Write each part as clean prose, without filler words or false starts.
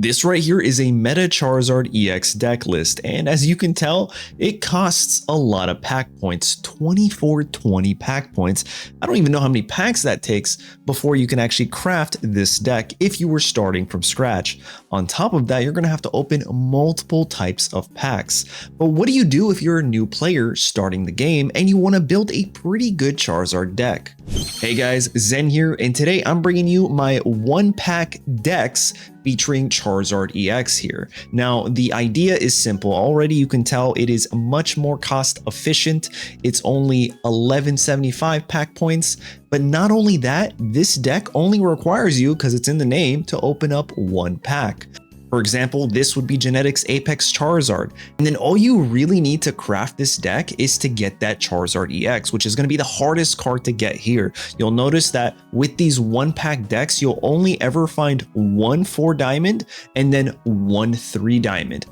This right here is a Meta Charizard EX deck list, and as you can tell, it costs a lot of pack points, 2420 pack points. I don't even know how many packs that takes before you can actually craft this deck if you were starting from scratch. On top of that, you're going to have to open multiple types of packs. But what do you do if you're a new player starting the game and you want to build a pretty good Charizard deck? Hey guys, Zen here, and today I'm bringing you my one pack decks featuring Charizard EX here. Now, the idea is simple. Already you can tell it is much more cost efficient. It's only 1175 pack points, but not only that, this deck only requires you, because it's in the name, to open up one pack. For example, this would be Genetics Apex Charizard. And then all you really need to craft this deck is to get that Charizard EX, which is going to be the hardest card to get here. You'll notice that with these one pack decks, you'll only ever find one 4 diamond and then one 3 diamond.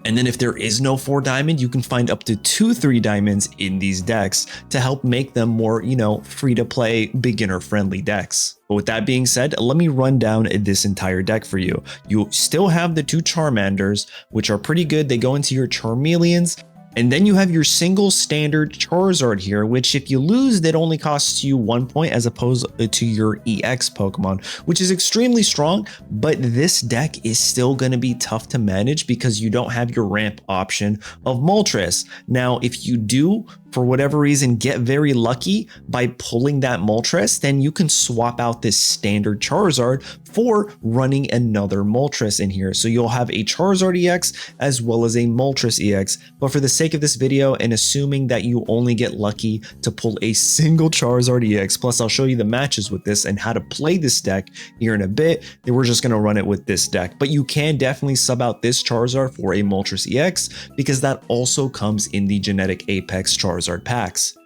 And then if there is no 4 diamond, you can find up to 2 3 diamonds in these decks to help make them more, free to play, beginner friendly decks. But with that being said, let me run down this entire deck for you. You still have the 2 Charmanders, which are pretty good. They go into your Charmeleons. And then you have your single standard Charizard here, which if you lose, that only costs you 1 point as opposed to your EX Pokemon, which is extremely strong, but this deck is still going to be tough to manage because you don't have your ramp option of Moltres. Now, if you do, for whatever reason, get very lucky by pulling that Moltres, then you can swap out this standard Charizard for running another Moltres in here. So you'll have a Charizard EX as well as a Moltres EX. But for the sake of this video, and assuming that you only get lucky to pull a single Charizard EX, plus I'll show you the matches with this and how to play this deck here in a bit, then we're just going to run it with this deck. But you can definitely sub out this Charizard for a Moltres EX because that also comes in the Genetic Apex Charizard packs.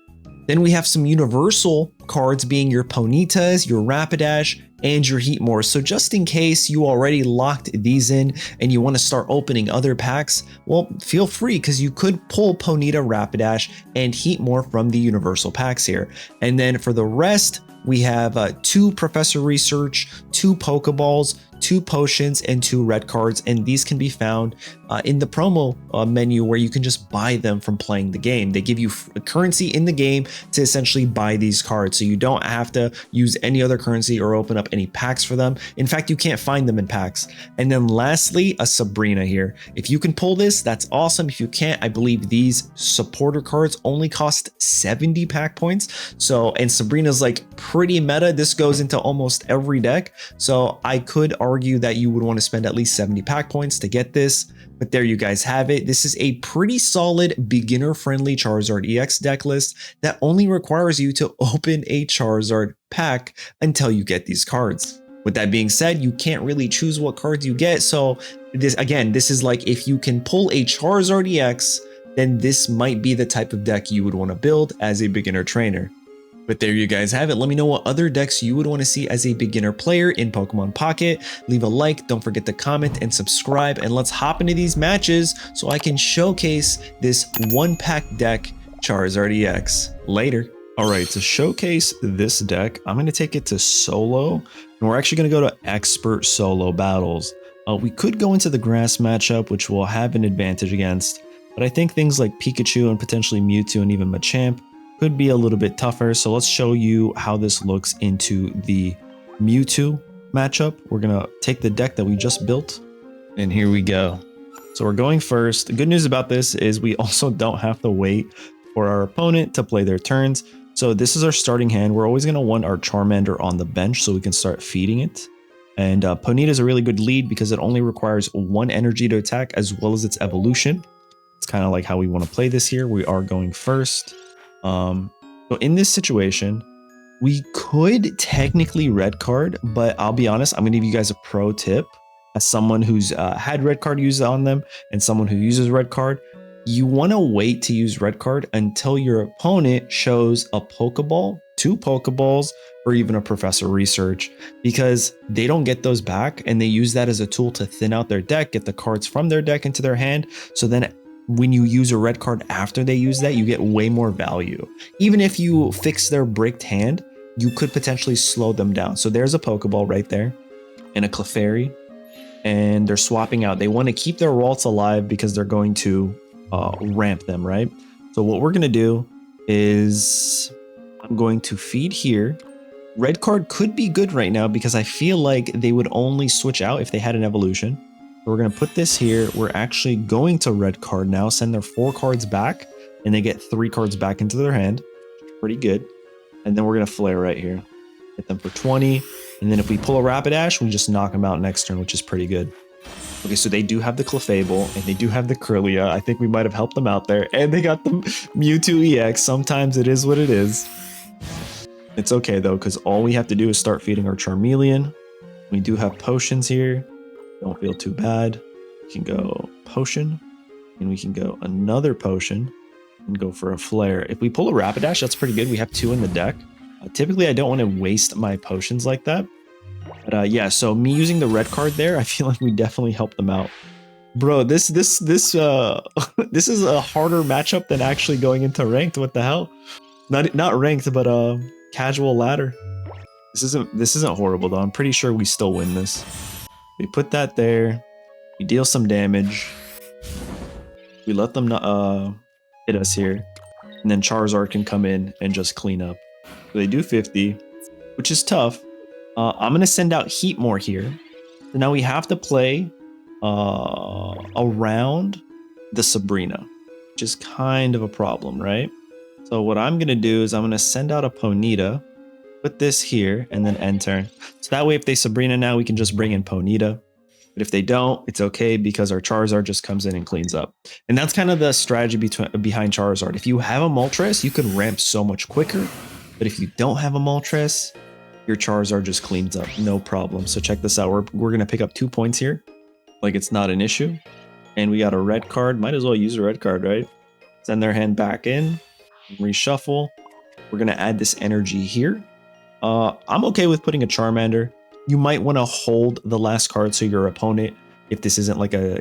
Then we have some universal cards being your Ponytas, your Rapidash, and your Heatmor. So just in case you already locked these in and you want to start opening other packs, well, feel free because you could pull Ponyta, Rapidash, and Heatmor from the universal packs here. And then for the rest, we have 2 Professor Research, 2 Pokeballs, 2 potions, and 2 red cards, and these can be found in the promo menu where you can just buy them from playing the game. They give you currency in the game to essentially buy these cards, so you don't have to use any other currency or open up any packs for them. In fact, you can't find them in packs. And then lastly, a Sabrina here. If you can pull this, that's awesome. If you can't, I believe these supporter cards only cost 70 pack points. So, and Sabrina's like pretty meta. This goes into almost every deck. So I could argue that you would want to spend at least 70 pack points to get this. But there you guys have it. This is a pretty solid beginner-friendly Charizard EX deck list that only requires you to open a Charizard pack until you get these cards. With that being said, you can't really choose what cards you get. So this is like if you can pull a Charizard EX, then this might be the type of deck you would want to build as a beginner trainer. But there you guys have it. Let me know what other decks you would want to see as a beginner player in Pokemon Pocket. Leave a like, don't forget to comment and subscribe, and let's hop into these matches so I can showcase this one pack deck Charizard EX. Later. All right, to showcase this deck, I'm going to take it to solo, and we're actually going to go to expert solo battles. We could go into the grass matchup, which we'll have an advantage against, but I think things like Pikachu and potentially Mewtwo and even Machamp could be a little bit tougher. So let's show you how this looks into the Mewtwo matchup. We're gonna take the deck that we just built, and here we go. So we're going first. The good news about this is we also don't have to wait for our opponent to play their turns. So this is our starting hand. We're always gonna want our Charmander on the bench so we can start feeding it. And Ponyta is a really good lead because it only requires 1 energy to attack as well as its evolution. It's kind of like how we want to play this here. We are going first. So in this situation, we could technically red card, but I'll be honest, I'm gonna give you guys a pro tip. As someone who's had red card used on them and someone who uses red card, you want to wait to use red card until your opponent shows a Pokeball, 2 Pokeballs, or even a Professor Research, because they don't get those back and they use that as a tool to thin out their deck, get the cards from their deck into their hand. So then when you use a red card after they use that, you get way more value. Even if you fix their bricked hand, you could potentially slow them down. So there's a Pokeball right there and a Clefairy. and they're swapping out. They want to keep their Ralts alive because they're going to ramp them, right? So what we're going to do is I'm going to feed here. Red card could be good right now because I feel like they would only switch out if they had an evolution. So we're going to put this here. We're actually going to red card now, send their 4 cards back, and they get 3 cards back into their hand. Pretty good. And then we're going to flare right here. Hit them for 20. And then if we pull a Rapidash, we just knock them out next turn, which is pretty good. Okay, so they do have the Clefable, and they do have the Kirlia. I think we might have helped them out there. And they got the Mewtwo EX. Sometimes it is what it is. It's okay, though, because all we have to do is start feeding our Charmeleon. We do have potions here. Don't feel too bad. We can go potion, and we can go another potion, and go for a flare. If we pull a Rapidash, that's pretty good. We have 2 in the deck. Typically, I don't want to waste my potions like that. But yeah, so me using the red card there, I feel like we definitely helped them out. Bro, this is a harder matchup than actually going into ranked. What the hell? Not ranked, but casual ladder. This isn't horrible though. I'm pretty sure we still win this. We put that there. We deal some damage. We let them hit us here, and then Charizard can come in and just clean up. So they do 50, which is tough. I'm going to send out Heatmore here. So now we have to play around the Sabrina, which is kind of a problem, right? So what I'm going to do is I'm going to send out a Ponyta, put this here, and then end turn. So that way if they Sabrina now, we can just bring in Ponyta. But if they don't, it's okay because our Charizard just comes in and cleans up. And that's kind of the strategy behind Charizard. If you have a Moltres, you can ramp so much quicker. But if you don't have a Moltres, your Charizard just cleans up, no problem. So check this out. We're going to pick up 2 points here. Like it's not an issue. And we got a red card. Might as well use a red card, right? Send their hand back in. Reshuffle. We're going to add this energy here. I'm okay with putting a Charmander. You might want to hold the last card so your opponent, if this isn't like a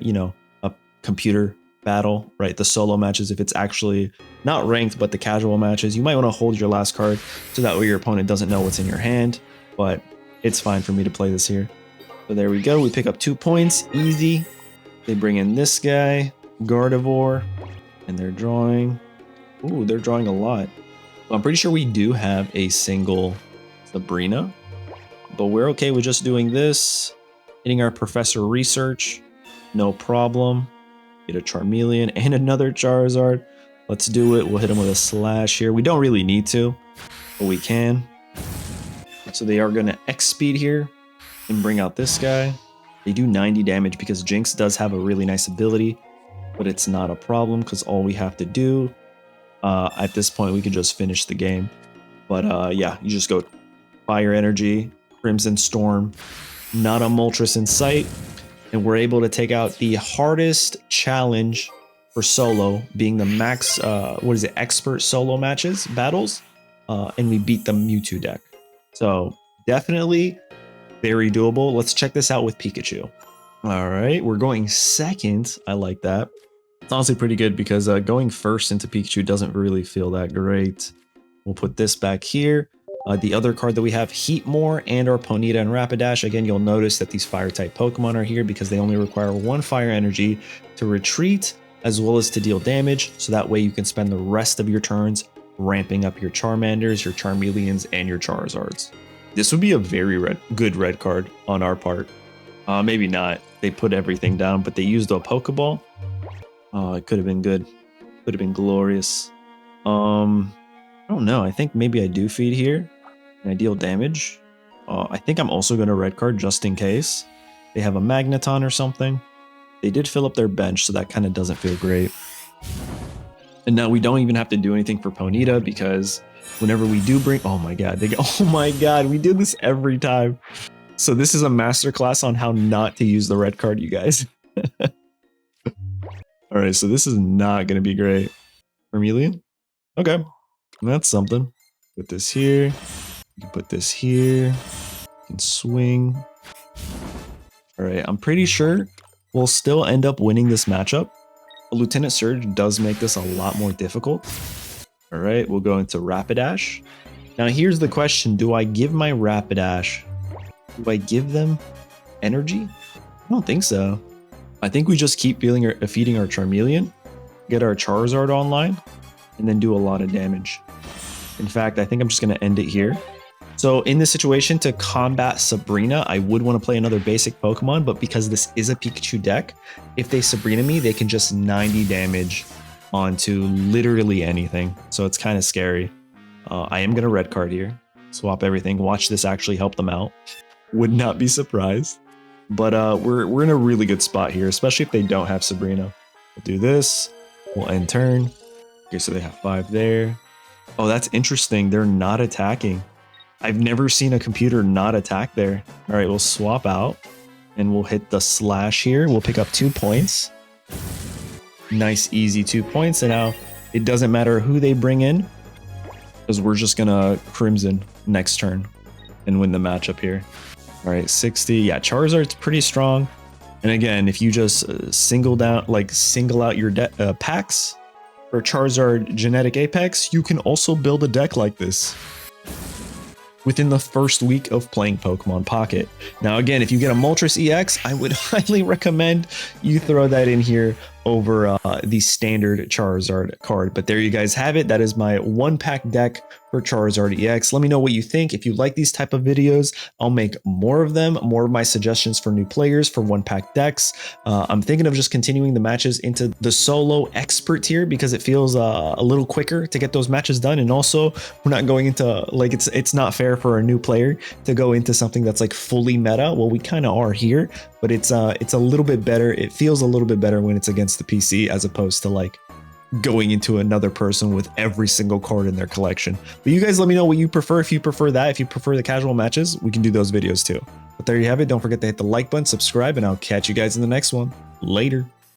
computer battle, right? The solo matches, if it's actually not ranked, but the casual matches, you might want to hold your last card so that way your opponent doesn't know what's in your hand, but it's fine for me to play this here. So there we go. We pick up 2 points. Easy. They bring in this guy, Gardevoir, and they're drawing. Ooh, they're drawing a lot. Well, I'm pretty sure we do have a single Sabrina, but we're okay with just doing this, hitting our Professor Research, no problem. Get a Charmeleon and another Charizard. Let's do it. We'll hit him with a slash here. We don't really need to, but we can. So they are going to X-Speed here and bring out this guy. They do 90 damage because Jinx does have a really nice ability, but it's not a problem because all we have to do at this point, we could just finish the game. But yeah, you just go Fire Energy, Crimson Storm, not a Moltres in sight. And we're able to take out the hardest challenge for solo, being the max, expert solo battles, and we beat the Mewtwo deck. So definitely very doable. Let's check this out with Pikachu. All right, we're going second. I like that. It's honestly pretty good because going first into Pikachu doesn't really feel that great. We'll put this back here. The other card that we have, Heatmore and our Ponyta and Rapidash. Again, you'll notice that these fire-type Pokemon are here because they only require 1 fire energy to retreat as well as to deal damage. So that way you can spend the rest of your turns ramping up your Charmanders, your Charmeleons, and your Charizards. This would be a very good red card on our part. Maybe not. They put everything down, but they used a Pokeball. It could have been good. Could have been glorious. I don't know. I think maybe I do feed here. And I deal damage. I think I'm also going to red card just in case. They have a Magneton or something. They did fill up their bench, so that kind of doesn't feel great. And now we don't even have to do anything for Ponyta because whenever we do bring... Oh my god. Oh my god. We do this every time. So this is a masterclass on how not to use the red card, you guys. Alright, so this is not going to be great. Charmeleon? Okay. That's something. Put this here. You can put this here. You can swing. Alright, I'm pretty sure we'll still end up winning this matchup. A Lieutenant Surge does make this a lot more difficult. Alright, we'll go into Rapidash. Now here's the question. Do I give my Rapidash? Do I give them energy? I don't think so. I think we just keep feeding our Charmeleon, get our Charizard online, and then do a lot of damage. In fact, I think I'm just going to end it here. So in this situation, to combat Sabrina, I would want to play another basic Pokemon, but because this is a Pikachu deck, if they Sabrina me, they can just 90 damage onto literally anything. So it's kind of scary. I am going to red card here. Swap everything. Watch this actually help them out. Would not be surprised. But we're in a really good spot here, especially if they don't have Sabrina. We'll do this. We'll end turn. Okay, so they have 5 there. Oh, that's interesting. They're not attacking. I've never seen a computer not attack there. All right, we'll swap out and we'll hit the slash here. We'll pick up 2 points. Nice, easy 2 points. And now it doesn't matter who they bring in because we're just going to Crimson next turn and win the matchup here. All right, 60. Yeah, Charizard's pretty strong. And again, if you just single out your packs for Charizard Genetic Apex, you can also build a deck like this within the first week of playing Pokemon Pocket. Now, again, if you get a Moltres EX, I would highly recommend you throw that in here over the standard Charizard card. But there you guys have it. That is my 1-pack deck for Charizard EX. Let me know what you think. If you like these type of videos, I'll make more of them, more of my suggestions for new players for 1-pack decks. I'm thinking of just continuing the matches into the solo expert tier because it feels a little quicker to get those matches done. And also we're not going into like, it's not fair for a new player to go into something that's like fully meta. Well, we kind of are here, but it's a little bit better. It feels a little bit better when it's against the PC as opposed to like going into another person with every single card in their collection. But you guys let me know what you prefer. If you prefer that, if you prefer the casual matches, we can do those videos too. But there you have it. Don't forget to hit the like button, subscribe, and I'll catch you guys in the next one. Later.